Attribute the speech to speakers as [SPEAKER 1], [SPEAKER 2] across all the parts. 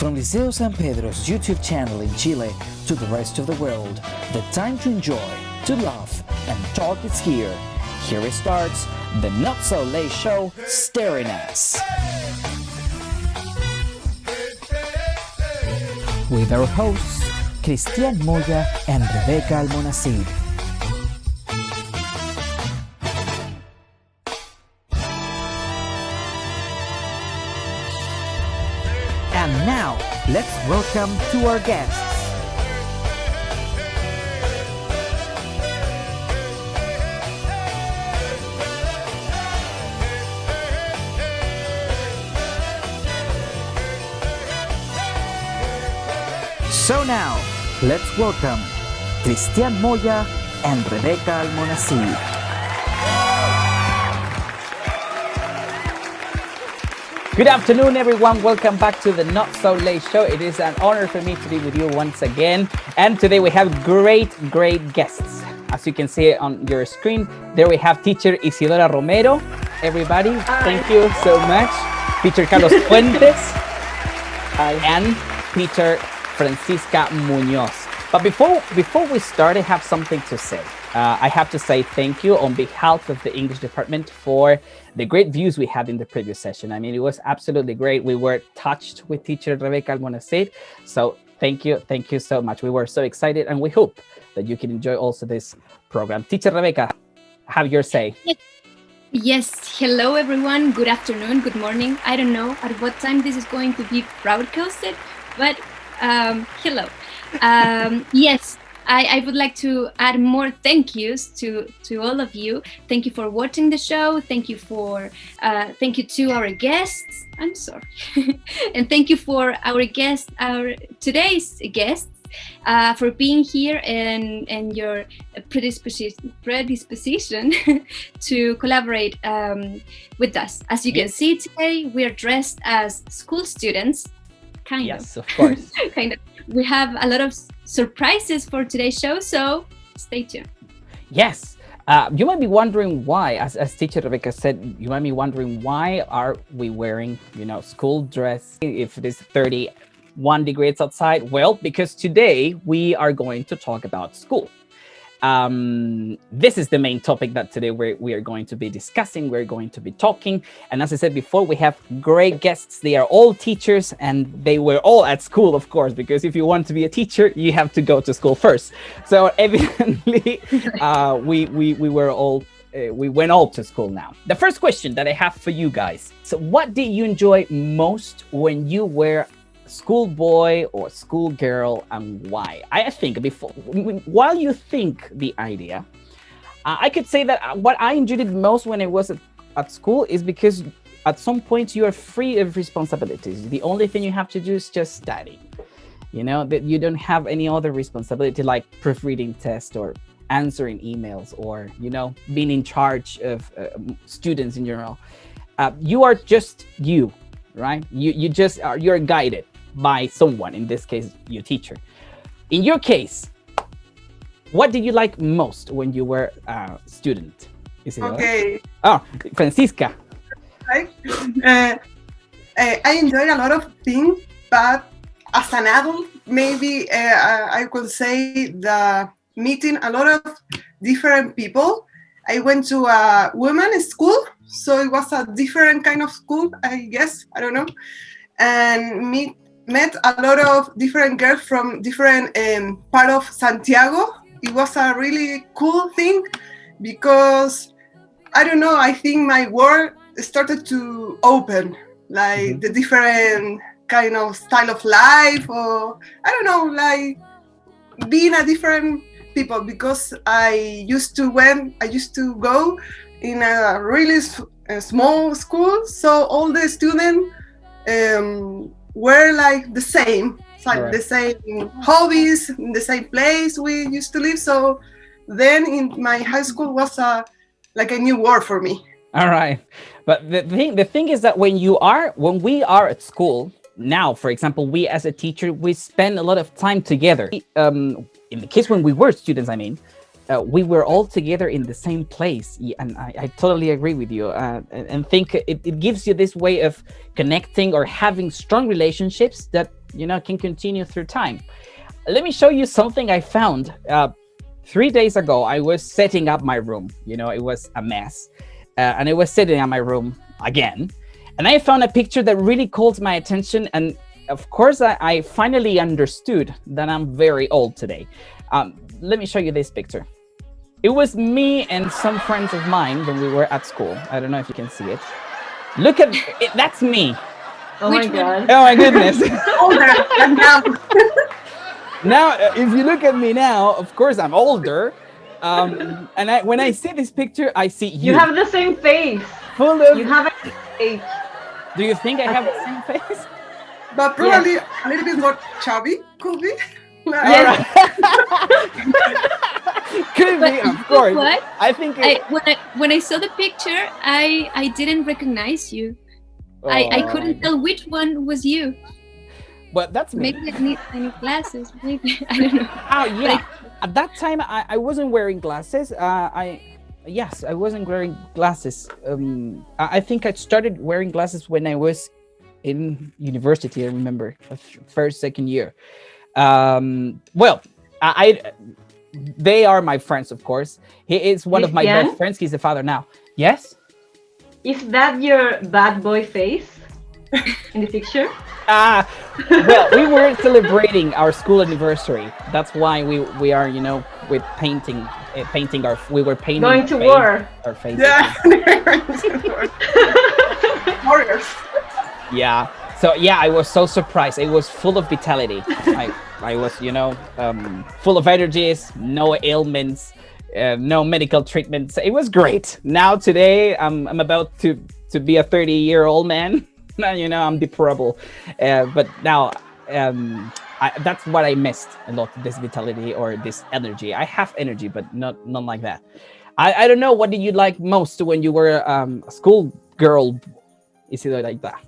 [SPEAKER 1] From Liceo San Pedro's YouTube channel in Chile to the rest of the world, the time to enjoy, to laugh, and talk is here. Here it starts, the Not So Late Show, Staring Us. With our hosts, Cristian Moya and Rebecca Almonacid. And now, let's welcome to our guests. So now, let's welcome Cristian Moya and Rebecca Almonacid. Good afternoon, everyone. Welcome back to the Not So Late Show. It is an honor for me to be with you once again. And today we have great guests. As you can see on your screen, there we have teacher Isidora Romero. Everybody, thank you so much. Teacher Carlos Fuentes. And teacher Francisca Muñoz. But before we start, I have something to say. I have to say thank you on behalf of the English department for the great views we had in the previous session. I mean, it was absolutely great. We were touched with teacher Rebecca Almonacid. So thank you so much. We were so excited, and we hope that you can enjoy also this program. Teacher Rebecca, have your say.
[SPEAKER 2] Yes, hello everyone. Good afternoon, good morning. I don't know at what time this is going to be broadcasted, but hello. Yes. I would like to add more thank yous to all of you. Thank you for watching the show. Thank you to our guests. I'm sorry. And thank you for our today's guests for being here and your predisposition to collaborate with us. As you can see today, we are dressed as school students.
[SPEAKER 1] Yes, of course.
[SPEAKER 2] Kind of. We have a lot of surprises for today's show, so stay tuned.
[SPEAKER 1] Yes. You might be wondering why, as teacher Rebecca said, you might be wondering why are we wearing, school dress if it is 31 degrees outside? Well, because today we are going to talk about school. This is the main topic that today we are going to be discussing. We're going to be talking. And as I said before, we have great guests. They are all teachers, and they were all at school, of course, because if you want to be a teacher, you have to go to school first. So evidently, we went all to school now. The first question that I have for you guys. So what did you enjoy most when you were schoolboy or schoolgirl, and why? I think while you think the idea, I could say that what I enjoyed it most when I was at school is because at some point you are free of responsibilities. The only thing you have to do is just study. That you don't have any other responsibility like proofreading tests or answering emails or being in charge of students in general. You are just you, right? You're guided by someone, in this case, your teacher. In your case, what did you like most when you were a student? Is it
[SPEAKER 3] okay?
[SPEAKER 1] Oh, Francisca.
[SPEAKER 3] Right. I enjoyed a lot of things, but as an adult, maybe I could say the meeting a lot of different people. I went to a women's school, so it was a different kind of school, I guess. I don't know. And met a lot of different girls from different part of Santiago. It was a really cool thing because, I don't know, I think my world started to open, like the different kind of style of life, or I don't know, like being a different people, because I used to go in a really small school, so all the students were like the same, like the same hobbies, in the same place we used to live. So then in my high school was like a new world for me.
[SPEAKER 1] All right. But the thing is that when we are at school now, for example, we as a teacher, we spend a lot of time together. In the case when we were students, we were all together in the same place. And I totally agree with you, and think it gives you this way of connecting or having strong relationships that can continue through time. Let me show you something I found. 3 days ago, I was setting up my room. It was a mess. And I was sitting in my room again. And I found a picture that really called my attention. And of course, I finally understood that I'm very old today. Let me show you this picture. It was me and some friends of mine when we were at school. I don't know if you can see it. Look at it. That's me.
[SPEAKER 4] Oh my God.
[SPEAKER 1] Oh my goodness.
[SPEAKER 3] Older than now.
[SPEAKER 1] Now, if you look at me now, of course I'm older. And when I see this picture, I see you.
[SPEAKER 4] You have the same face.
[SPEAKER 1] Full of.
[SPEAKER 4] You have a face.
[SPEAKER 1] Do you think I have the same face?
[SPEAKER 3] But probably a little bit more chubby, could be.
[SPEAKER 4] Yes.
[SPEAKER 1] Could be, of course.
[SPEAKER 2] What?
[SPEAKER 1] I think
[SPEAKER 2] when I saw the picture, I didn't recognize you. I couldn't tell which one was you.
[SPEAKER 1] But that's me.
[SPEAKER 2] Maybe I need glasses. Maybe I don't know.
[SPEAKER 1] Oh yeah. At that time, I wasn't wearing glasses. Yes, I wasn't wearing glasses. I think I started wearing glasses when I was in university. I remember first, second year. Well, they are my friends, of course. He is one of my best friends. He's the father now. Yes.
[SPEAKER 4] Is that your bad boy face in the picture?
[SPEAKER 1] Well, we were celebrating our school anniversary. That's why we are, with painting we were painting.
[SPEAKER 4] Going to war.
[SPEAKER 1] Our faces.
[SPEAKER 3] Yeah. Warriors.
[SPEAKER 1] Yeah. So yeah, I was so surprised. It was full of vitality. I was, full of energies, no ailments, no medical treatments. It was great. Now today, I'm about to be a 30-year-old man. I'm deplorable. But now, that's what I missed a lot. This vitality or this energy. I have energy, but not like that. I don't know. What did you like most when you were a school girl? Is it like that?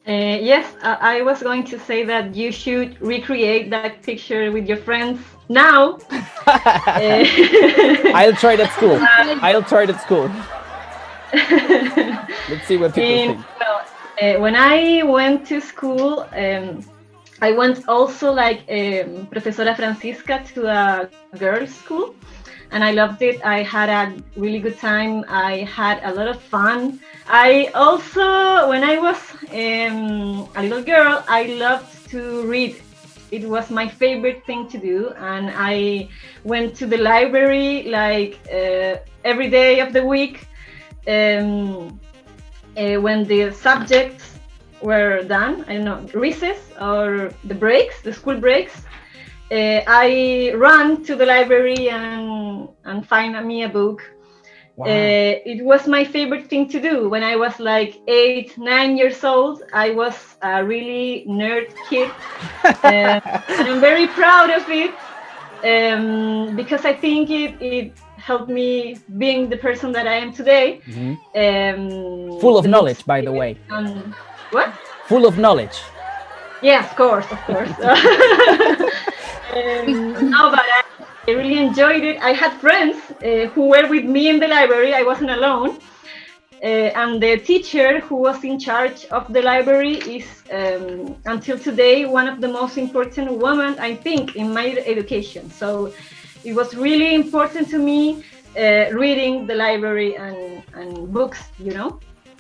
[SPEAKER 4] Yes, I was going to say that you should recreate that picture with your friends now.
[SPEAKER 1] I'll try it at school. Let's see what people think.
[SPEAKER 4] Well, when I went to school, I went also like Profesora Francisca to a girls' school, and I loved it. I had a really good time. I had a lot of fun. I also, when I was a little girl, I loved to read. It was my favorite thing to do, and I went to the library like every day of the week. When the subjects were done, I don't know, recess or the school breaks, I ran to the library and find me a book.
[SPEAKER 1] Wow.
[SPEAKER 4] It was my favorite thing to do. When I was like 8, 9 years old, I was a really nerd kid. And I'm very proud of it because I think it helped me being the person that I am today.
[SPEAKER 1] Mm-hmm. Full of knowledge, by the way.
[SPEAKER 4] What?
[SPEAKER 1] Full of knowledge.
[SPEAKER 4] Yeah, of course. No, but I really enjoyed it. I had friends who were with me in the library. I wasn't alone. And the teacher who was in charge of the library is, until today, one of the most important women, I think, in my education. So it was really important to me reading the library and books,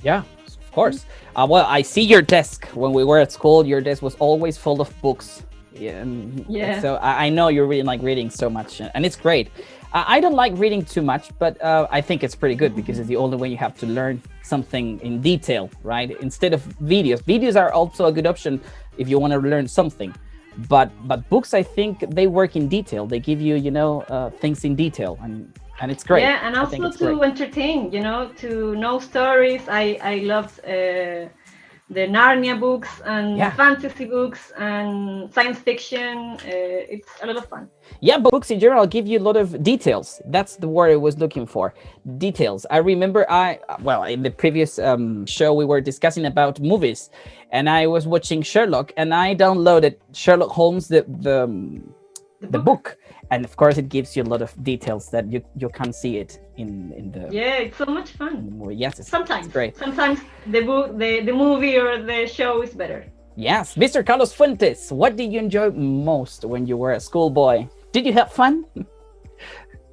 [SPEAKER 1] Yeah, of course. Well, I see your desk. When we were at school, your desk was always full of books. Yeah. So I know you really like reading so much, and it's great. I don't like reading too much, but I think it's pretty good because it's the only way you have to learn something in detail, right? Instead of videos. Videos are also a good option if you want to learn something. But books, I think they work in detail. They give you, things in detail, and it's great.
[SPEAKER 4] Yeah, and also to entertain, to know stories. I loved the Narnia books and fantasy books and science fiction. It's a lot of fun.
[SPEAKER 1] Yeah, but books in general give you a lot of details. That's the word I was looking for. Details. I remember in the previous show, we were discussing about movies, and I was watching Sherlock, and I downloaded Sherlock Holmes, the book. And of course, it gives you a lot of details that you can't see it in the.
[SPEAKER 4] Yeah, it's so much fun.
[SPEAKER 1] In the movie. Yes,
[SPEAKER 4] sometimes
[SPEAKER 1] it's great.
[SPEAKER 4] Sometimes the book, the movie or the show is better.
[SPEAKER 1] Yes, Mr. Carlos Fuentes, what did you enjoy most when you were a schoolboy? Did you have fun?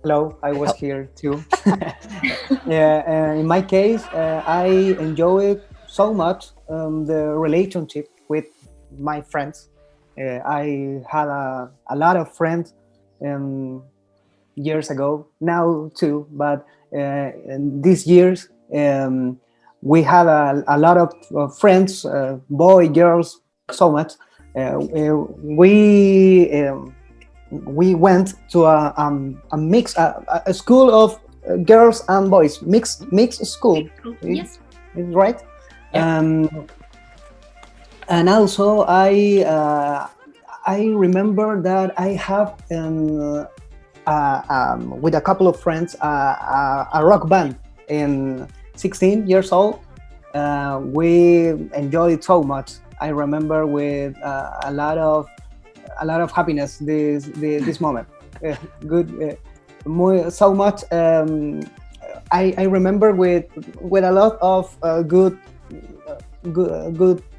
[SPEAKER 5] Hello, I was here too. Yeah, in my case, I enjoyed so much the relationship with my friends. I had a lot of friends years ago, now too, but in these years, we had a lot of friends, boy, girls, so much. We went to a mix, a school of girls and boys, mixed school.
[SPEAKER 2] Yes.
[SPEAKER 5] Right?
[SPEAKER 1] Yeah.
[SPEAKER 5] And also I remember that I have with a couple of friends a rock band in 16 years old. We enjoyed so much. I remember with a lot of happiness this moment. Good, so much. I remember with a lot of good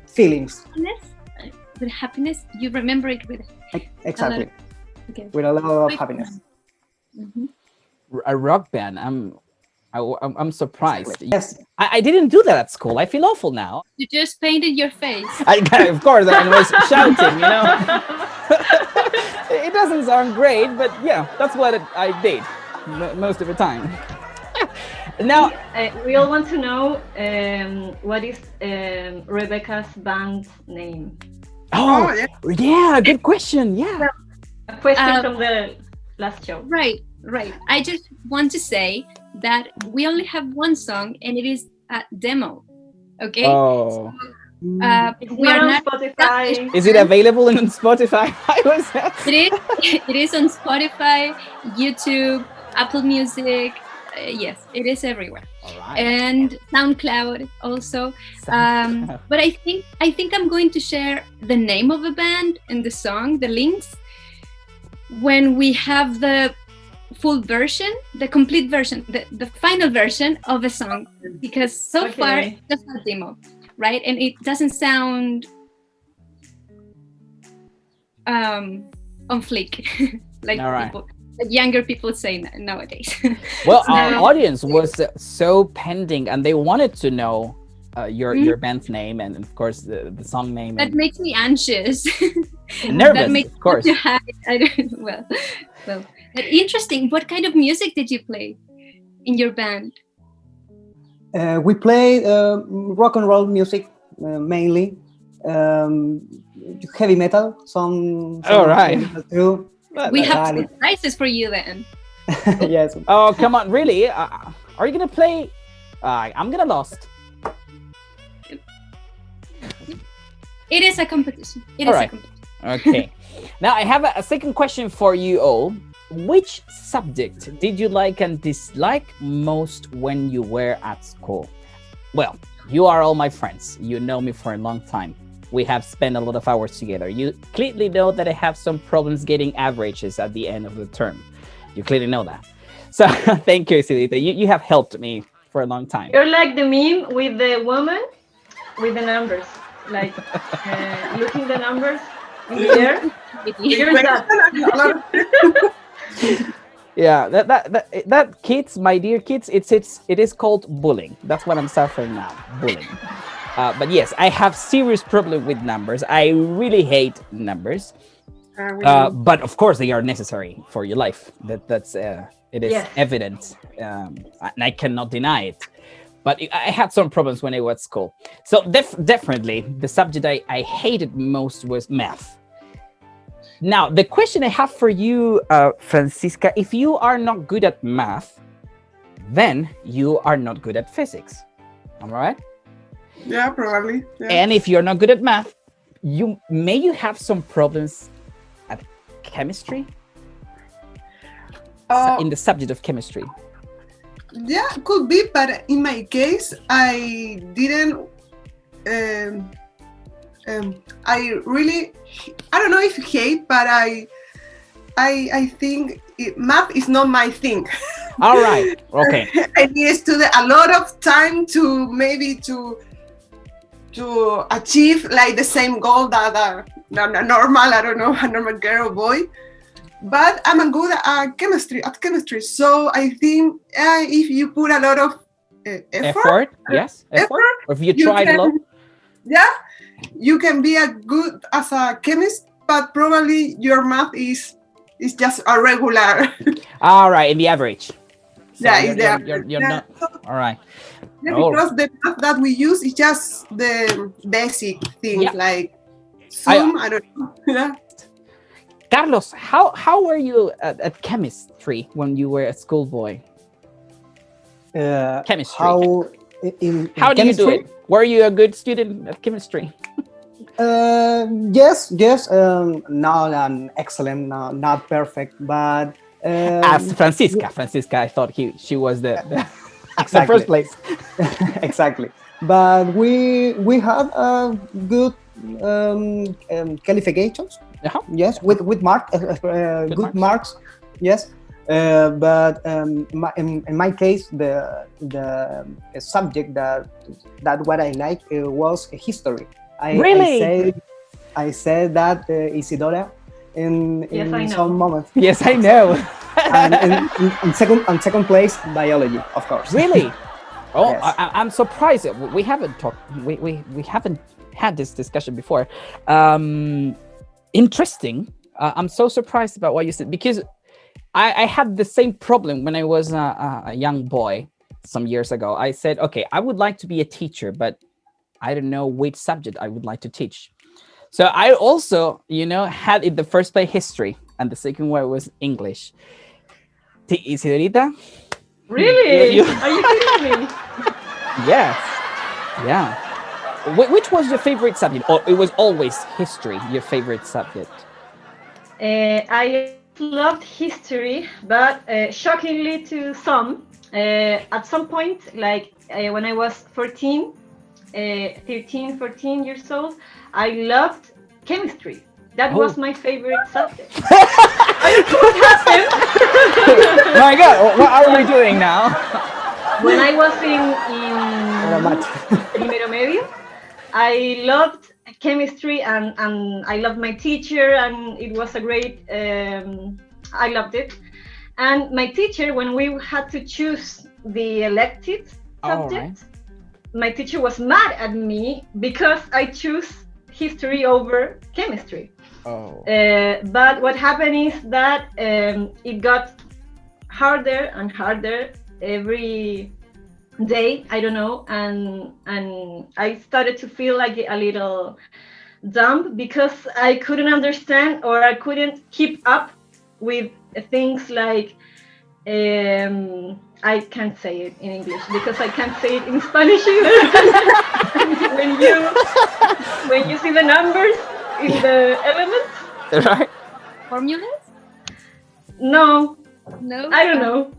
[SPEAKER 5] feelings.
[SPEAKER 2] With happiness, you remember it with
[SPEAKER 5] Exactly.
[SPEAKER 2] Okay.
[SPEAKER 5] With a lot of happiness.
[SPEAKER 2] Mm-hmm.
[SPEAKER 1] A rock band. I'm surprised.
[SPEAKER 5] Exactly. Yes.
[SPEAKER 1] I didn't do that at school. I feel awful now.
[SPEAKER 2] You just painted your face.
[SPEAKER 1] Of course, I was shouting, you know. It doesn't sound great, but yeah, that's what I did most of the time. Now,
[SPEAKER 4] we all want to know what is Rebecca's band's name.
[SPEAKER 1] oh yeah, good question. Yeah.
[SPEAKER 4] A question from the last show.
[SPEAKER 2] Right. I just want to say that we only have one song, and it is a demo. Okay.
[SPEAKER 1] Oh.
[SPEAKER 4] It's
[SPEAKER 2] We
[SPEAKER 4] not
[SPEAKER 2] are
[SPEAKER 4] on
[SPEAKER 2] not.
[SPEAKER 4] Spotify.
[SPEAKER 1] Is it available on Spotify?
[SPEAKER 2] It is on Spotify, YouTube, Apple Music. Yes, it is everywhere.
[SPEAKER 1] All right.
[SPEAKER 2] And SoundCloud also. But I think I'm going to share the name of the band and the song, the links, when we have the full version, the complete version, the final version of the song, because so far it's just a demo, right? And it doesn't sound on fleek like people, like younger people say nowadays.
[SPEAKER 1] Well, our audience was so pending, and they wanted to know your band's name and of course the song name.
[SPEAKER 2] That makes me anxious.
[SPEAKER 1] Nervous,
[SPEAKER 2] that makes
[SPEAKER 1] of course.
[SPEAKER 2] Me well, interesting. What kind of music did you play in your band?
[SPEAKER 5] We play rock and roll music mainly, heavy metal. Some
[SPEAKER 1] all right.
[SPEAKER 5] Metal too.
[SPEAKER 2] We have surprises for you then.
[SPEAKER 5] Yes.
[SPEAKER 1] Oh, come on, really? Are you gonna play? I'm gonna lost.
[SPEAKER 2] It is a competition.
[SPEAKER 1] Okay. Now I have a second question for you all. Which subject did you like and dislike most when you were at school? Well, you are all my friends. You know me for a long time. We have spent a lot of hours together. You clearly know that I have some problems getting averages at the end of the term. You clearly know that. So thank you, Silita. You have helped me for a long time.
[SPEAKER 4] You're like the meme with the woman with the numbers, like looking the numbers in the air. You're that.
[SPEAKER 1] Yeah, that kids, my dear kids, it is called bullying. That's what I'm suffering now, bullying. But yes, I have serious problem with numbers. I really hate numbers. But of course, they are necessary for your life. That's it is evident, and I cannot deny it. But I had some problems when I was at school. So definitely, the subject I hated most was math. Now, the question I have for you, Francisca, if you are not good at math, then you are not good at physics. Am I right?
[SPEAKER 3] Yeah, probably. Yeah.
[SPEAKER 1] And if you're not good at math, you have some problems at chemistry? In the subject of chemistry.
[SPEAKER 3] Yeah, could be, but in my case, I didn't. I don't know if hate, but I think math is not my thing.
[SPEAKER 1] All right. Okay.
[SPEAKER 3] I need a lot of time to to achieve like the same goal that a normal, I don't know, a normal girl or boy. But I'm a good at chemistry. So I think if you put a lot of effort,
[SPEAKER 1] yes, effort. Or if you
[SPEAKER 3] you
[SPEAKER 1] tried a lot.
[SPEAKER 3] yeah, you can be a good as a chemist, but probably your math is just a regular.
[SPEAKER 1] All right, in the average. So
[SPEAKER 3] Yeah,
[SPEAKER 1] you're not. All right.
[SPEAKER 3] Yeah,
[SPEAKER 1] Oh.
[SPEAKER 3] because the math that we use is just the basic things
[SPEAKER 1] Yeah.
[SPEAKER 3] like sum. I don't know. Yeah.
[SPEAKER 1] Carlos, how were you at chemistry when you were a schoolboy? Chemistry.
[SPEAKER 5] How
[SPEAKER 1] How do you do it? Were you a good student of chemistry?
[SPEAKER 5] Yes. Not an excellent, not perfect, but
[SPEAKER 1] As Francisca, I thought she was the
[SPEAKER 5] exactly.
[SPEAKER 1] first place.
[SPEAKER 5] Exactly. But we have good qualifications. Yes, with mark, good marks. Yes. But in my case, the subject that what I like was history.
[SPEAKER 1] Really?
[SPEAKER 5] I said that Isidora in some moments.
[SPEAKER 1] Yes, I know.
[SPEAKER 5] And in second place, biology, of course.
[SPEAKER 1] Really? Oh,
[SPEAKER 5] Yes.
[SPEAKER 1] I'm surprised. We haven't talked. We haven't had this discussion before. Interesting. I'm so surprised about what you said because I had the same problem when I was a young boy some years ago. I said, okay, I would like to be a teacher, but I don't know which subject I would like to teach. So I also, had in the first place history, and the second one was English. Isidorita?
[SPEAKER 4] Really? Are you kidding me?
[SPEAKER 1] Yes. Yeah. Which was your favorite subject? Or it was always history, your favorite subject?
[SPEAKER 4] I loved history, but shockingly to some, at some point, like when I was 13, 14 years old, I loved chemistry. That was my favorite subject. What happened?
[SPEAKER 1] My God, what are we doing now?
[SPEAKER 4] When I was in primero medio, I loved chemistry and I loved my teacher, and it was a great, I loved it. And my teacher, when we had to choose the elective subject, my teacher was mad at me because I chose history over chemistry. But what happened is that it got harder and harder every day, I don't know, and I started to feel like a little dumb because I couldn't understand or I couldn't keep up with things like I can't say it in English because I can't say it in Spanish either. when you see the numbers in the elements,
[SPEAKER 1] right?
[SPEAKER 2] Formulas?
[SPEAKER 4] No,
[SPEAKER 2] I
[SPEAKER 4] don't know.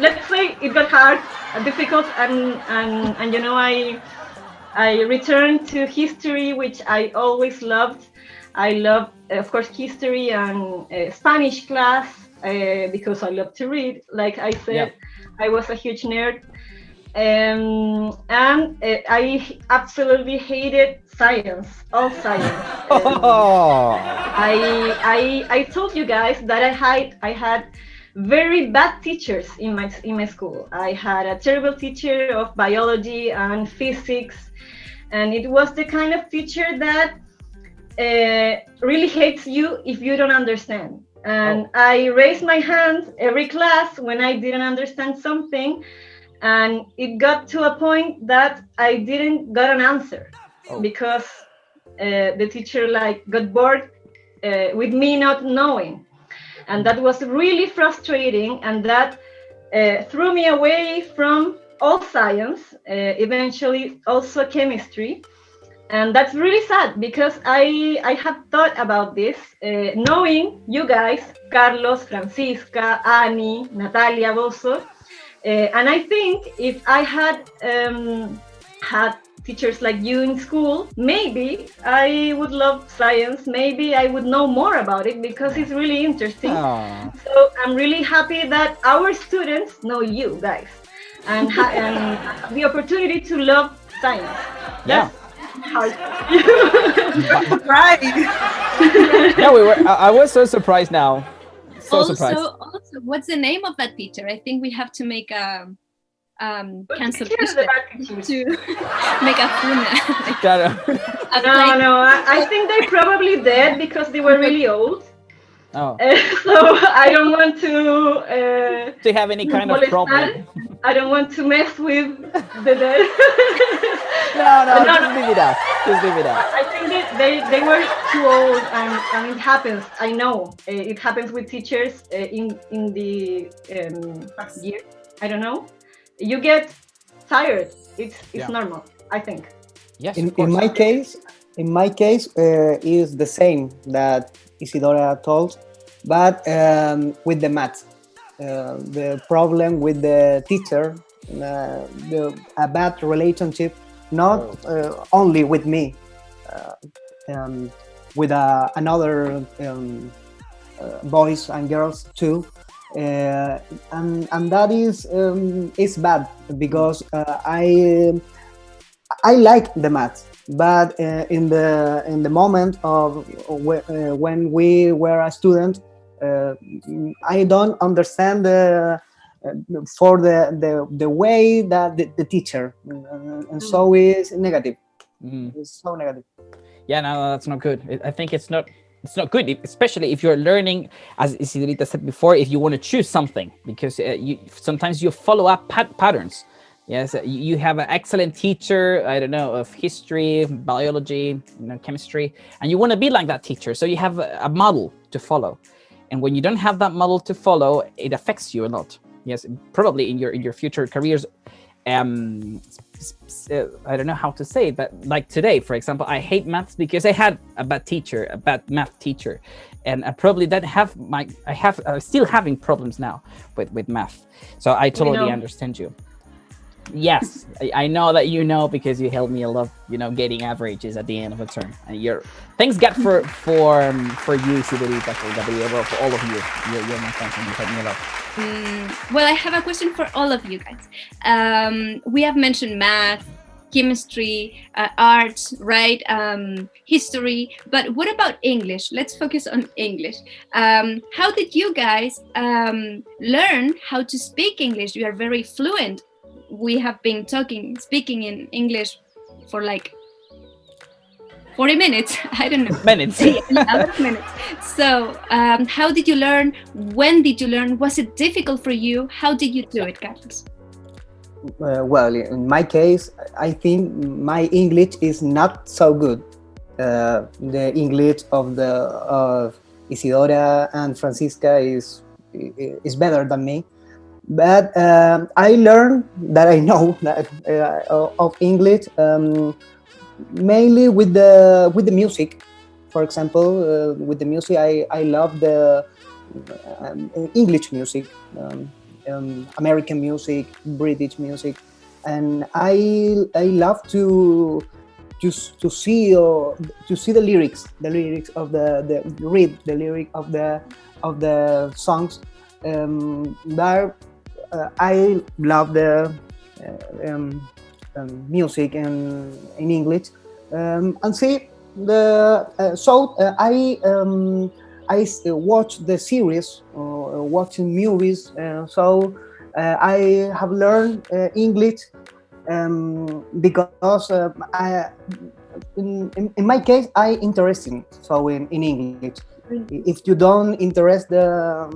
[SPEAKER 4] Let's say it got hard, difficult, and I returned to history, which I always loved. I loved, of course, history and Spanish class because I love to read. Like I said, I was a huge nerd. And I absolutely hated science, all science. I told you guys that I had very bad teachers in my school. I had a terrible teacher of biology and physics, and it was the kind of teacher that really hates you if you don't understand. And I raised my hand every class when I didn't understand something. And it got to a point that I didn't got an answer because the teacher got bored with me not knowing. And that was really frustrating, and that threw me away from all science, eventually also chemistry. And that's really sad because I have thought about this, knowing you guys, Carlos, Francisca, Annie, Natalia also. And I think if I had had teachers like you in school, maybe I would love science. Maybe I would know more about it because it's really interesting. So I'm really happy that our students know you guys and the opportunity to love science.
[SPEAKER 1] Yeah.
[SPEAKER 4] Hard.
[SPEAKER 3] Right.
[SPEAKER 1] Yeah, I was so surprised now. So surprised.
[SPEAKER 2] Also, what's the name of that teacher? I think we have to make a cancel
[SPEAKER 4] Here's the bad teachers.
[SPEAKER 2] to make a funa.
[SPEAKER 1] Claro.
[SPEAKER 4] No, I think they're probably dead because they were really old.
[SPEAKER 1] Oh.
[SPEAKER 4] So I don't want to
[SPEAKER 1] Do you have any kind of problem?
[SPEAKER 4] I don't want to mess with the dead.
[SPEAKER 1] No, just leave it out. Just leave it out.
[SPEAKER 4] I think they were too old, and it happens. I know it happens with teachers in the year. I don't know. You get tired. It's normal. I think.
[SPEAKER 1] Yes.
[SPEAKER 5] In my case, is the same that Isidora told, but with the math. The problem with the teacher, a bad relationship, not only with me, with another boys and girls too, and that is bad because I like the math, but in the moment of when we were a student, I don't understand for the way that the teacher, and so it's negative. It's so negative.
[SPEAKER 1] Yeah, no, that's not good. I think it's not good, especially if you're learning, as Isidorita said before, if you want to choose something, because sometimes you follow up patterns. Yes, you have an excellent teacher, I don't know, of history, biology, chemistry, and you want to be like that teacher. So you have a model to follow. And when you don't have that model to follow, it affects you a lot. Yes, probably in your future careers. I don't know how to say it, but like today, for example, I hate maths because I had a bad teacher, a bad math teacher, and I probably don't have I'm still having problems now with math. So I totally understand you. Yes, I know that because you helped me a lot, getting averages at the end of a term. And thanks God for you, Isidorita, for Gabriela, for all of you. You're my friends and you helped me a lot.
[SPEAKER 2] Well, I have a question for all of you guys. We have mentioned math, chemistry, arts, right? History, but what about English? Let's focus on English. How did you guys learn how to speak English? You are very fluent. We have been speaking in English for like 40 minutes. I don't know.
[SPEAKER 1] Minutes.
[SPEAKER 2] A lot of minutes. So how did you learn? When did you learn? Was it difficult for you? How did you do it, Carlos?
[SPEAKER 5] Well, in my case, I think my English is not so good. The English of Isidora and Francisca is better than me. But I learned that I know that of English mainly with the music. For example, with the music, I love the English music, American music, British music, and I love to see the lyrics of read the lyric of the songs. I love the music in English, and see I watch the series, watching movies. So I have learned English because in my case I interested so in English. If you don't interest the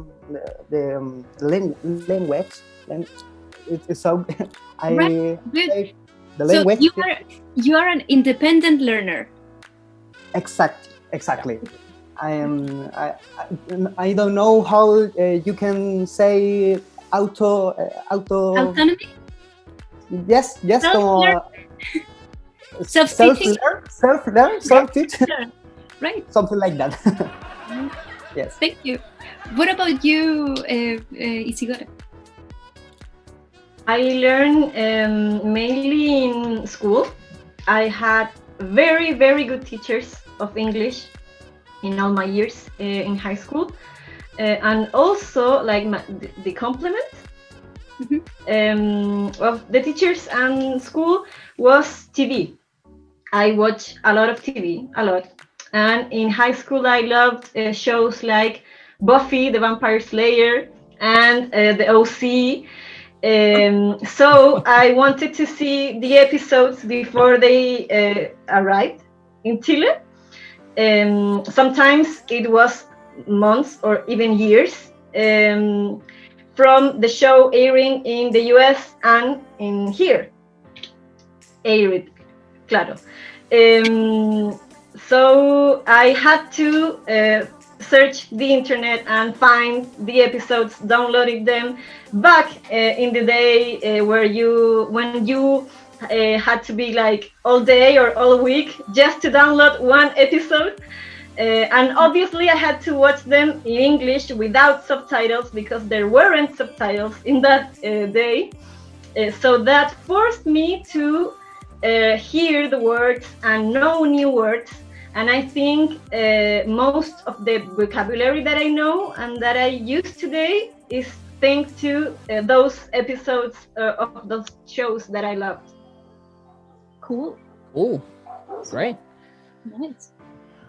[SPEAKER 5] language, then it's so
[SPEAKER 2] Right.
[SPEAKER 5] the
[SPEAKER 2] So
[SPEAKER 5] language.
[SPEAKER 2] you are an independent learner.
[SPEAKER 5] Exactly. I don't know how you can say
[SPEAKER 2] Autonomy?
[SPEAKER 5] Yes,
[SPEAKER 2] Self-learn.
[SPEAKER 5] self-learn, self-teach,
[SPEAKER 2] Right.
[SPEAKER 5] something like that. Yes.
[SPEAKER 2] Thank you. What about you, Isidora?
[SPEAKER 4] I learned mainly in school. I had very, very good teachers of English in all my years in high school. And also, like the complement of the teachers and school was TV. I watch a lot of TV, a lot. And in high school, I loved shows like Buffy, the Vampire Slayer, and the OC. So I wanted to see the episodes before they arrived in Chile. Sometimes it was months or even years from the show airing in the US and in here. Aired, claro. So I had to search the internet and find the episodes, downloading them back in the day when you had to be like all day or all week just to download one episode. And obviously I had to watch them in English without subtitles because there weren't subtitles in that day. So that forced me to hear the words and know new words. And I think most of the vocabulary that I know and that I use today is thanks to those episodes of those shows that I loved.
[SPEAKER 2] Cool.
[SPEAKER 1] Oh, great.
[SPEAKER 2] Nice.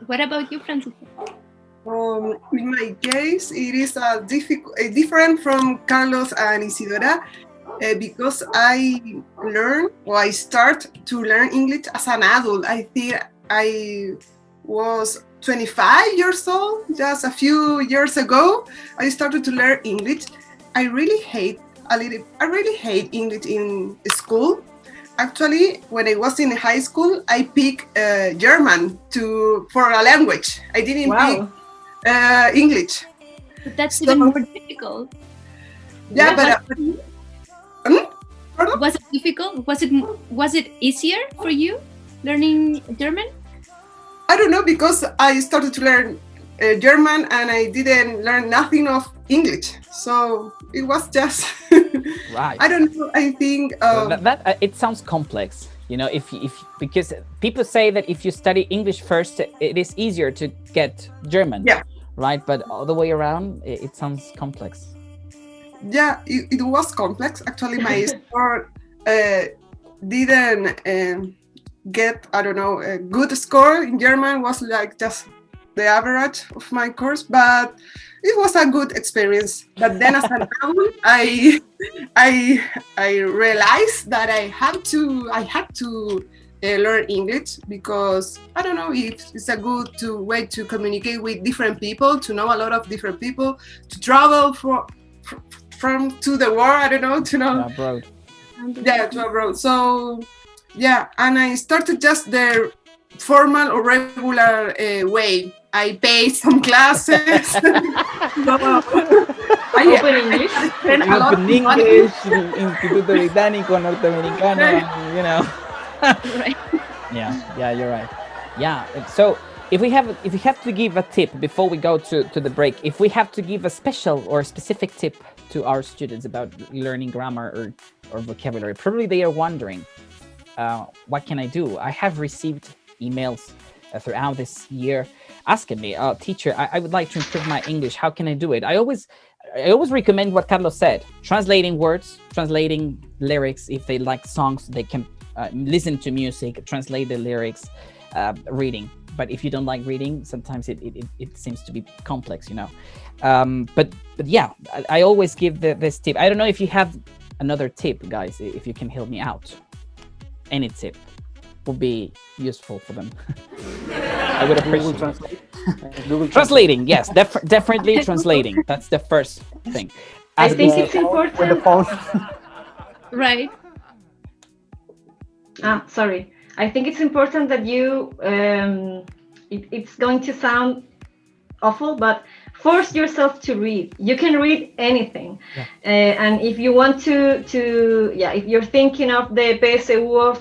[SPEAKER 2] What about you, Francisco?
[SPEAKER 3] In my case, it is different from Carlos and Isidora because I start to learn English as an adult. I think I was 25 years old, just a few years ago. I started to learn English. I really hate English in school. Actually, when I was in high school, I picked German for a language. I didn't pick English.
[SPEAKER 2] But that's even more difficult.
[SPEAKER 3] Yeah,
[SPEAKER 2] Was it difficult? Was it easier for you learning German?
[SPEAKER 3] I don't know, because I started to learn German and I didn't learn nothing of English. So it was just,
[SPEAKER 1] right.
[SPEAKER 3] I don't know, I think...
[SPEAKER 1] it sounds complex, you know, because people say that if you study English first, it is easier to get German, right? But all the way around, it sounds complex.
[SPEAKER 3] Yeah, it was complex. Actually, my score didn't... get, I don't know, a good score in German, was like just the average of my course, but it was a good experience. But then as an adult, I realized that I had to learn English because I don't know if it's a good way to communicate with different people, to know a lot of different people, to travel from to the world. I don't know, to know.
[SPEAKER 1] Abroad.
[SPEAKER 3] Yeah, to abroad. So. Yeah, and I started just the formal or regular way. I paid some classes.
[SPEAKER 4] Open English.
[SPEAKER 1] Open English, Instituto Británico Norteamericano, you know.
[SPEAKER 2] Right.
[SPEAKER 1] Yeah, you're right. Yeah, so if we have to give a tip before we go to the break, if we have to give a special or specific tip to our students about learning grammar or vocabulary, probably they are wondering, what can I do? I have received emails throughout this year asking me, teacher, I would like to improve my English. How can I do it? I always recommend what Carlos said, translating words, translating lyrics. If they like songs, they can listen to music, translate the lyrics, reading. But if you don't like reading, sometimes it seems to be complex, you know. But yeah, I always give this tip. I don't know if you have another tip, guys, if you can help me out. Any tip would be useful for them. I would appreciate it. Translating, yes, definitely translating. That's the first thing.
[SPEAKER 4] I think it's important.
[SPEAKER 5] With the phone.
[SPEAKER 2] Right.
[SPEAKER 4] Sorry. I think it's important that you, it's going to sound awful, but force yourself to read. You can read anything.
[SPEAKER 1] Yeah.
[SPEAKER 4] And if you want to, if you're thinking of the PSU of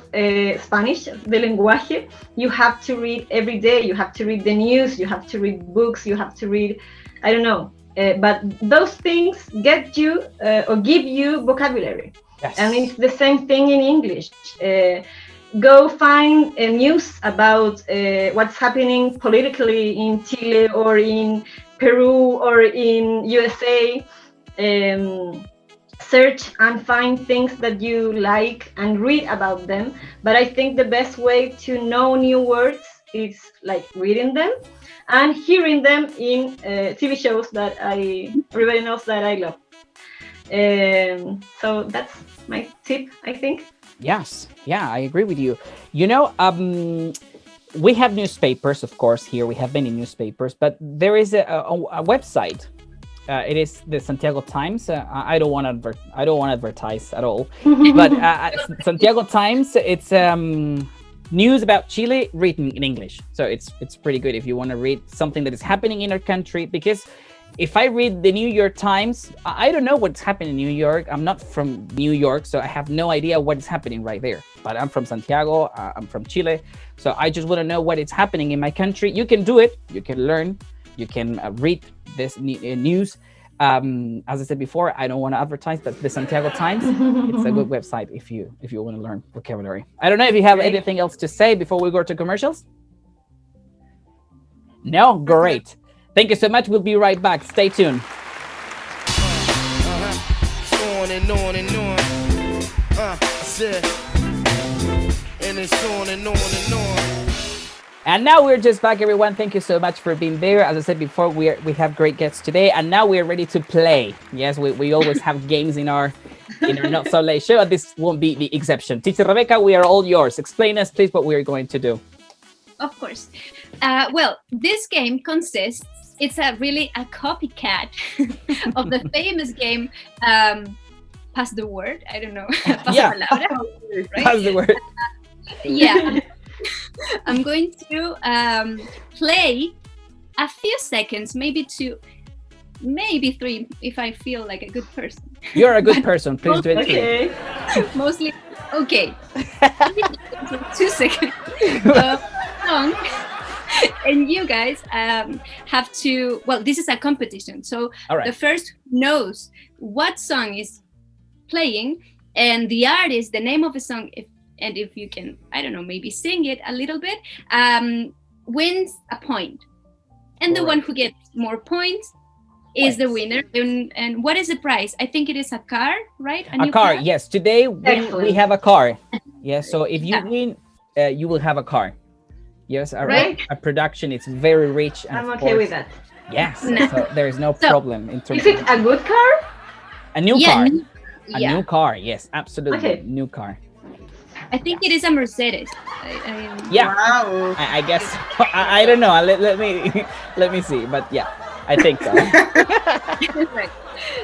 [SPEAKER 4] Spanish, the lenguaje, you have to read every day. You have to read the news, you have to read books, you have to read, I don't know. But those things get you or give you vocabulary.
[SPEAKER 1] Yes.
[SPEAKER 4] And it's the same thing in English. Go find news about what's happening politically in Chile or in Peru or in USA. search and find things that you like and read about them. But I think the best way to know new words is like reading them and hearing them in TV shows that everybody knows that I love. So that's my tip, I think.
[SPEAKER 1] Yes, yeah, I agree with you. You know, we have newspapers, of course. Here we have many newspapers, but there is a website. It is the Santiago Times. I don't want to advertise at all, but Santiago Times. It's news about Chile written in English, so it's pretty good if you want to read something that is happening in our country. Because if I read the New York Times, I don't know what's happening in New York. I'm not from New York, so I have no idea what is happening right there. But I'm from Santiago. I'm from Chile, so I just want to know what is happening in my country. You can do it. You can learn. You can read this news. As I said before, I don't want to advertise, but the Santiago Times, it's a good website if you want to learn vocabulary. I don't know if you have anything else to say before we go to commercials. No? Great. Thank you so much. We'll be right back. Stay tuned.
[SPEAKER 6] On and on and on. And it's on and on and on.
[SPEAKER 1] And now we're just back, everyone. Thank you so much for being there. As I said before, we have great guests today, and now we are ready to play. Yes, we always have games in our Not So Late show, and this won't be the exception. Teacher Rebecca, we are all yours. Explain us, please, what we are going to do.
[SPEAKER 2] Of course. Well, this game consists, it's a copycat of the famous game, Pass the Word. I don't know. Pass
[SPEAKER 1] Yeah.
[SPEAKER 2] la palabra, right?
[SPEAKER 1] Pass the word.
[SPEAKER 2] Yeah. I'm going to play a few seconds, maybe 2, maybe 3, if I feel like a good person.
[SPEAKER 1] You're a good person. Please do it.
[SPEAKER 4] Okay.
[SPEAKER 2] Mostly, okay. 2 seconds. Song. And you guys have to, well, this is a competition. So
[SPEAKER 1] All right.
[SPEAKER 2] the first knows what song is playing and the artist, the name of the song, and if you can, I don't know, maybe sing it a little bit, wins a point. And the one who gets more points is the winner. And what is the prize? I think it is a car, right?
[SPEAKER 1] A car, yes. Today we have a car. Yes, so if you win, you will have a car. Yes, our production is very rich. And
[SPEAKER 4] I'm okay with that.
[SPEAKER 1] Yes, so there is no problem in terms
[SPEAKER 4] Is it a good car?
[SPEAKER 1] A new car. A
[SPEAKER 2] Yeah.
[SPEAKER 1] new car, yes, absolutely.
[SPEAKER 4] Okay.
[SPEAKER 1] New car.
[SPEAKER 2] I think it is a Mercedes.
[SPEAKER 1] Yeah,
[SPEAKER 3] Wow.
[SPEAKER 1] I guess. I don't know. Let me see. But yeah, I think so.
[SPEAKER 2] Right.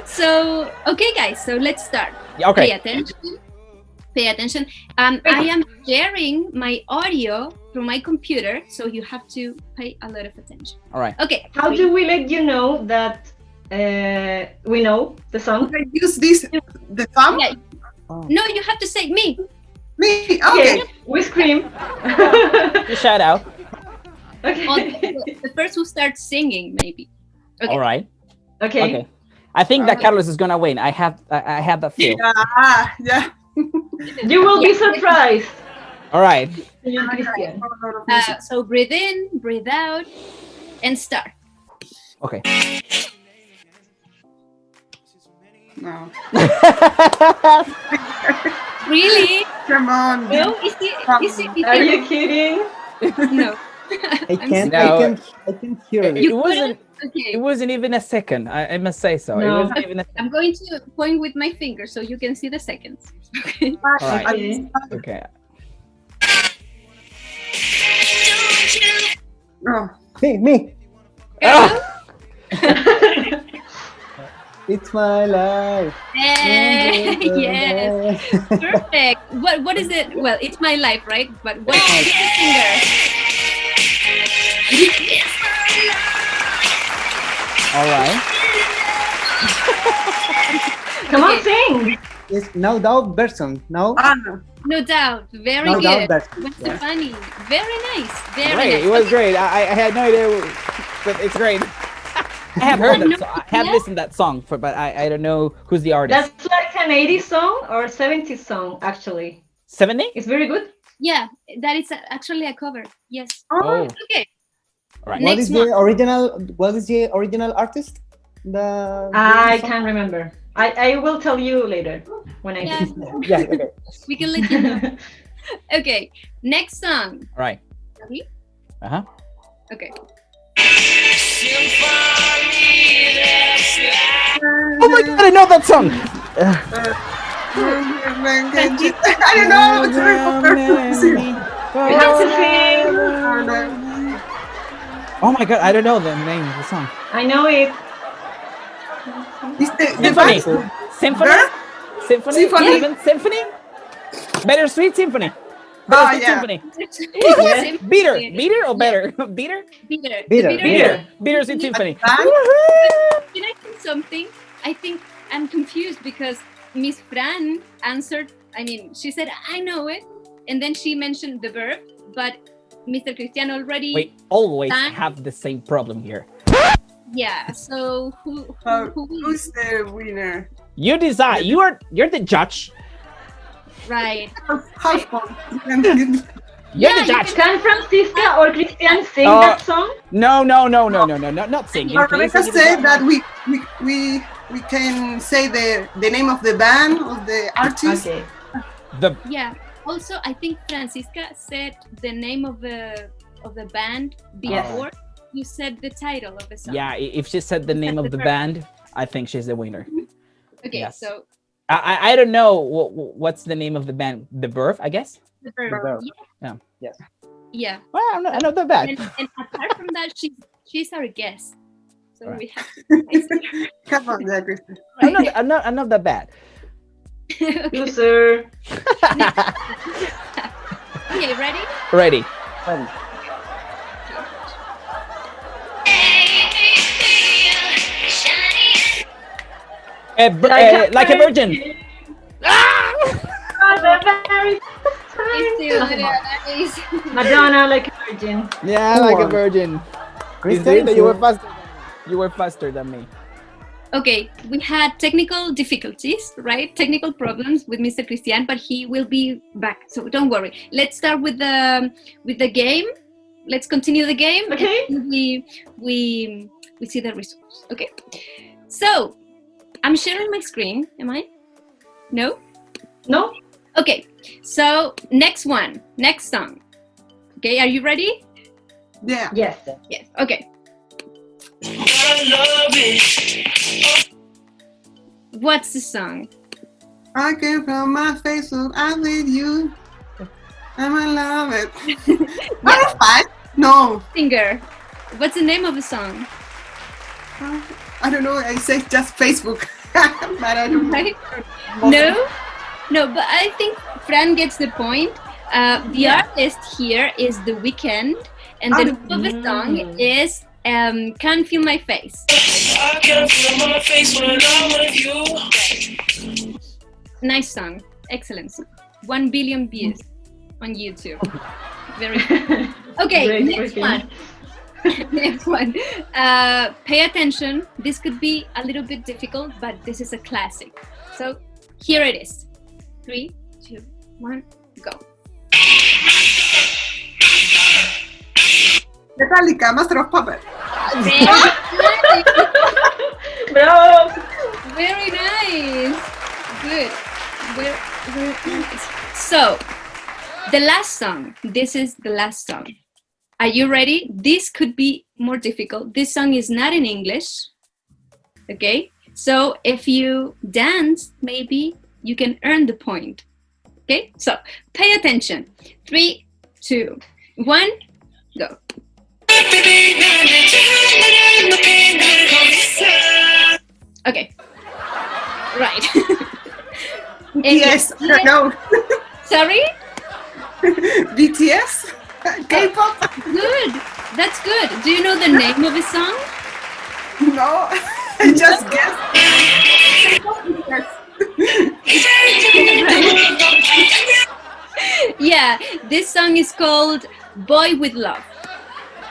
[SPEAKER 2] So, okay, guys. So let's start.
[SPEAKER 1] Yeah, okay.
[SPEAKER 2] Pay attention. Pay attention. I am sharing my audio through my computer, so you have to pay a lot of attention.
[SPEAKER 1] All right.
[SPEAKER 2] Okay.
[SPEAKER 4] How do we let you know that we know the song?
[SPEAKER 3] Use this, the thumb?
[SPEAKER 2] Yeah. No, you have to say me.
[SPEAKER 3] Me? Okay.
[SPEAKER 4] We scream.
[SPEAKER 1] Shout out.
[SPEAKER 4] Okay.
[SPEAKER 2] The first who starts singing, maybe. Okay.
[SPEAKER 1] All right.
[SPEAKER 4] Okay.
[SPEAKER 1] I think that Carlos is gonna win. I have that feel.
[SPEAKER 3] Yeah.
[SPEAKER 4] You will be surprised.
[SPEAKER 1] All right.
[SPEAKER 4] Christian.
[SPEAKER 2] So breathe in, breathe out, and start.
[SPEAKER 1] Okay.
[SPEAKER 3] No.
[SPEAKER 2] Really?
[SPEAKER 3] Come on.
[SPEAKER 2] No? Is it
[SPEAKER 4] Are you kidding?
[SPEAKER 2] No.
[SPEAKER 5] I can't hear it.
[SPEAKER 1] It wasn't.
[SPEAKER 2] Okay.
[SPEAKER 1] It wasn't even a second. I must say so.
[SPEAKER 4] No.
[SPEAKER 1] It wasn't even a.
[SPEAKER 2] I'm going to point with my finger so you can see the seconds. Okay.
[SPEAKER 1] All right.
[SPEAKER 4] Okay.
[SPEAKER 1] Okay.
[SPEAKER 3] Oh.
[SPEAKER 5] Me.
[SPEAKER 1] Ah!
[SPEAKER 5] It's my life.
[SPEAKER 2] Yes. Perfect. What is it? Well, it's my life, right? But what is the singer?
[SPEAKER 1] All right.
[SPEAKER 4] Come on, sing.
[SPEAKER 5] It's no doubt version. No.
[SPEAKER 3] No.
[SPEAKER 2] No doubt. Very
[SPEAKER 5] No
[SPEAKER 2] good.
[SPEAKER 5] doubt version.
[SPEAKER 2] What's
[SPEAKER 5] Yes.
[SPEAKER 2] funny? Very nice. Very
[SPEAKER 1] Great.
[SPEAKER 2] nice.
[SPEAKER 1] It was
[SPEAKER 2] Okay.
[SPEAKER 1] great. I had no idea, but it's great. I have heard that. I have
[SPEAKER 2] Yeah.
[SPEAKER 1] listened to that song, but I don't know who's the artist.
[SPEAKER 4] That's like an 80s song or 70s song, actually.
[SPEAKER 1] 70?
[SPEAKER 4] It's very good.
[SPEAKER 2] Yeah, that is actually a cover. Yes.
[SPEAKER 1] Oh.
[SPEAKER 2] Okay.
[SPEAKER 1] All right.
[SPEAKER 5] What
[SPEAKER 2] Next
[SPEAKER 5] is the original? What is the original artist?
[SPEAKER 4] I can't remember. I will tell you later when I
[SPEAKER 2] Yeah.
[SPEAKER 5] Yeah, okay.
[SPEAKER 2] We can let you know. Okay, next song.
[SPEAKER 1] All right.
[SPEAKER 2] Ready?
[SPEAKER 1] Uh-huh.
[SPEAKER 2] Okay.
[SPEAKER 1] Oh my god, I know that song.
[SPEAKER 3] I don't know. It's very confusing.
[SPEAKER 4] You have to sing.
[SPEAKER 1] Oh my god, I don't know the name of the song.
[SPEAKER 4] I know it.
[SPEAKER 3] Is the
[SPEAKER 1] Symphony.
[SPEAKER 3] band-
[SPEAKER 1] Symphony?
[SPEAKER 3] Bird?
[SPEAKER 1] Symphony?
[SPEAKER 3] Symphony?
[SPEAKER 1] Even Symphony? Bittersweet Symphony.
[SPEAKER 3] Oh,
[SPEAKER 1] Bittersweet
[SPEAKER 3] yeah.
[SPEAKER 1] Symphony.
[SPEAKER 4] Yes.
[SPEAKER 1] Beater. Beater or better? Beater?
[SPEAKER 2] Bitter.
[SPEAKER 5] Bitter.
[SPEAKER 2] The
[SPEAKER 4] Bitter.
[SPEAKER 1] Bittersweet Symphony.
[SPEAKER 3] Band?
[SPEAKER 2] Can I say something? I think I'm confused because Miss Fran answered. I mean, she said I know it, and then she mentioned the verb, but Mr. Cristian already.
[SPEAKER 1] We always
[SPEAKER 2] Band?
[SPEAKER 1] have the same problem here.
[SPEAKER 2] Yeah. So who
[SPEAKER 3] Who's the winner?
[SPEAKER 1] You decide. You're the judge.
[SPEAKER 2] right?
[SPEAKER 3] Half point.
[SPEAKER 1] You're
[SPEAKER 2] Yeah,
[SPEAKER 1] the judge.
[SPEAKER 4] Can Francisca or Christian sing
[SPEAKER 1] Uh,
[SPEAKER 4] that song?
[SPEAKER 1] No, not singing.
[SPEAKER 3] Or
[SPEAKER 1] Please
[SPEAKER 3] Rebecca
[SPEAKER 1] sing it
[SPEAKER 3] said
[SPEAKER 1] down.
[SPEAKER 3] that we can say the name of the band of the artist.
[SPEAKER 4] Okay.
[SPEAKER 1] The
[SPEAKER 2] Yeah. Also, I think Francisca said the name of the band
[SPEAKER 4] Yes.
[SPEAKER 2] before you said the title of the song.
[SPEAKER 1] yeah. If she said the name of the band, I think she's the winner.
[SPEAKER 2] Okay.
[SPEAKER 1] Yes.
[SPEAKER 2] So
[SPEAKER 1] I don't know what's the name of the band. The Birth, I guess.
[SPEAKER 2] the verb.
[SPEAKER 5] verb.
[SPEAKER 1] Yeah.
[SPEAKER 5] Yes.
[SPEAKER 2] Yeah.
[SPEAKER 1] Well, I'm not that bad.
[SPEAKER 2] And apart from that, she's our guest. So
[SPEAKER 1] Right.
[SPEAKER 2] we have to.
[SPEAKER 3] Come on, there, Kristen.
[SPEAKER 1] I'm not that bad.
[SPEAKER 2] Okay.
[SPEAKER 4] Loser.
[SPEAKER 2] Okay, ready?
[SPEAKER 1] Ready.
[SPEAKER 5] Ready.
[SPEAKER 1] Like a virgin.
[SPEAKER 4] Oh, the very
[SPEAKER 2] It's still nice.
[SPEAKER 4] Madonna like a virgin.
[SPEAKER 1] Yeah,
[SPEAKER 5] Come
[SPEAKER 1] like a
[SPEAKER 5] on.
[SPEAKER 1] virgin. You
[SPEAKER 5] Christian,
[SPEAKER 1] see that you were
[SPEAKER 5] you-
[SPEAKER 1] faster. You were faster than me.
[SPEAKER 2] Okay, we had technical difficulties, right? Technical problems with Mr. Christian, but he will be back. So don't worry. Let's start with the game. Let's continue the game.
[SPEAKER 4] Okay.
[SPEAKER 2] And we see the results. Okay. So I'm sharing my screen. Am I? No?
[SPEAKER 4] No?
[SPEAKER 2] Okay. So next song. Okay, are you ready?
[SPEAKER 3] Yeah.
[SPEAKER 4] Yes.
[SPEAKER 2] Yes. Okay. What's the song?
[SPEAKER 3] I came from my Facebook. I'm with you. I love it. Maroon 5? No.
[SPEAKER 2] Singer. What's the name of the song?
[SPEAKER 3] I don't know. I say just Facebook. But I don't know.
[SPEAKER 2] Right? No, but I think Fran gets the point. The artist here is The Weeknd, and the name of the song is Can't Feel My Face.
[SPEAKER 7] I can feel my face when I'm with you.
[SPEAKER 2] Nice song. Excellent song. 1 billion views on YouTube. Very good. Okay,
[SPEAKER 4] Great
[SPEAKER 2] next
[SPEAKER 4] working.
[SPEAKER 2] one. Next one. Pay attention. This could be a little bit difficult, but this is a classic. So here it is. 3, 2, 1, go.
[SPEAKER 3] Metallica, Master of Puppets.
[SPEAKER 2] Very nice.
[SPEAKER 4] Bravo.
[SPEAKER 2] Very nice. Good. Very nice. So, the last song. This is the last song. Are you ready? This could be more difficult. This song is not in English. Okay? So, if you dance, maybe you can earn the point. Okay? So, pay attention. 3, 2, 1, go. Okay. Right.
[SPEAKER 3] Yes, I don't know.
[SPEAKER 2] Sorry?
[SPEAKER 3] BTS? K-pop?
[SPEAKER 2] Good. That's good. Do you know the name of the song?
[SPEAKER 3] No. I just guessed.
[SPEAKER 2] Yeah, this song is called Boy with Love.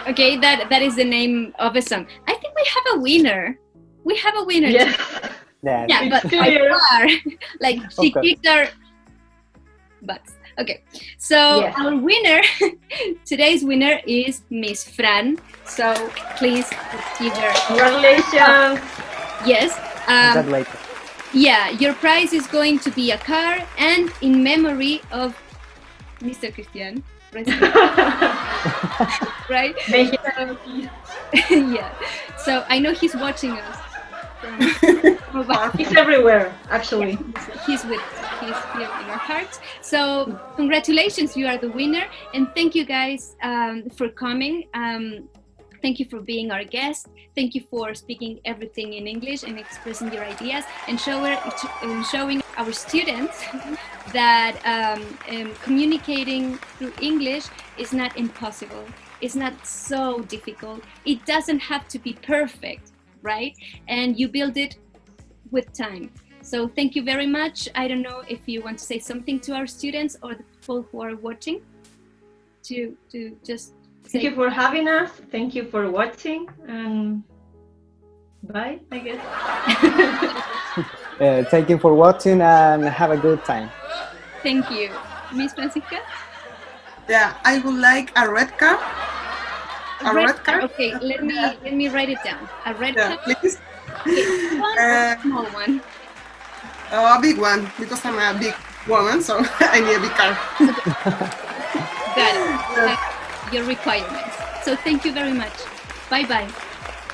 [SPEAKER 2] Okay, that is the name of a song. I think we have a winner. We have a winner.
[SPEAKER 4] Yes.
[SPEAKER 5] Yeah.
[SPEAKER 2] Yeah, but
[SPEAKER 4] It's
[SPEAKER 2] by
[SPEAKER 4] clear.
[SPEAKER 2] far, like she
[SPEAKER 5] Okay.
[SPEAKER 2] kicked our butts. Okay, so
[SPEAKER 4] Yes.
[SPEAKER 2] our winner, today's winner is Miss Fran. So please let's give her.
[SPEAKER 4] Congratulations.
[SPEAKER 2] Yes.
[SPEAKER 5] That later.
[SPEAKER 2] Yeah, your prize is going to be a car, and in memory of Mr. Christian, right?
[SPEAKER 4] May he-
[SPEAKER 2] Yeah. So I know he's watching us.
[SPEAKER 4] He's everywhere, actually.
[SPEAKER 2] He's here in our hearts. So congratulations, you are the winner, and thank you guys for coming. Thank you for being our guest. Thank you for speaking everything in English and expressing your ideas and showing our students that communicating through English is not impossible. It's not so difficult. It doesn't have to be perfect, right? And you build it with time. So thank you very much. I don't know if you want to say something to our students or the people who are watching to just
[SPEAKER 4] Thank you for having us. Thank you for watching. And bye, I guess.
[SPEAKER 5] Thank you for watching and have a good time.
[SPEAKER 2] Thank you. Miss Francisca?
[SPEAKER 3] Yeah, I would like a red car. A red car?
[SPEAKER 2] Okay, let me write it down. A red
[SPEAKER 3] Yeah,
[SPEAKER 2] car?
[SPEAKER 3] please.
[SPEAKER 2] Big one or a small one?
[SPEAKER 3] Oh, a big one, because I'm a big woman, so I need a big car.
[SPEAKER 2] Got it. Your requirements. So thank you very much. Bye-bye.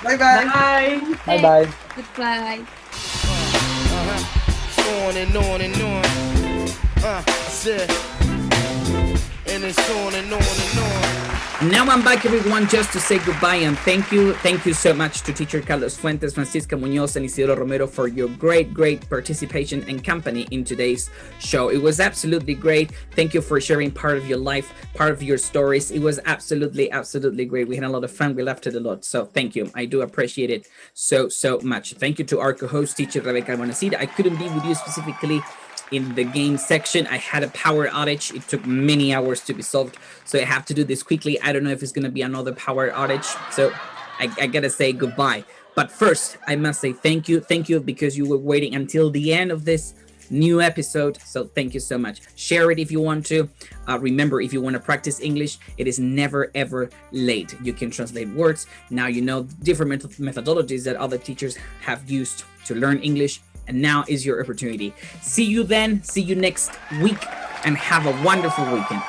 [SPEAKER 3] Bye-bye.
[SPEAKER 4] Bye.
[SPEAKER 5] Bye-bye.
[SPEAKER 2] Goodbye.
[SPEAKER 6] On and on and on. Said. And it's on and on and on.
[SPEAKER 1] Now I'm back, everyone, just to say goodbye and thank you. Thank you so much to teacher Carlos Fuentes, Francisca Muñoz, and Isidro Romero for your great participation and company in today's show. It was absolutely great. Thank you for sharing part of your life, part of your stories. It was absolutely great. We had a lot of fun. We laughed a lot. So thank you. I do appreciate it so much. Thank you to our co-host, teacher Rebecca Bonacida. I couldn't be with you specifically in the game section. I had a power outage. It took many hours to be solved, so I have to do this quickly. I don't know if it's going to be another power outage, so I gotta say goodbye. But first, I must say thank you because you were waiting until the end of this new episode, so thank you so much. Share it if you want to. Remember, if you want to practice English, it is never ever late. You can translate words. Now you know different methodologies that other teachers have used to learn English, and now is your opportunity. See you then, see you next week, and have a wonderful weekend.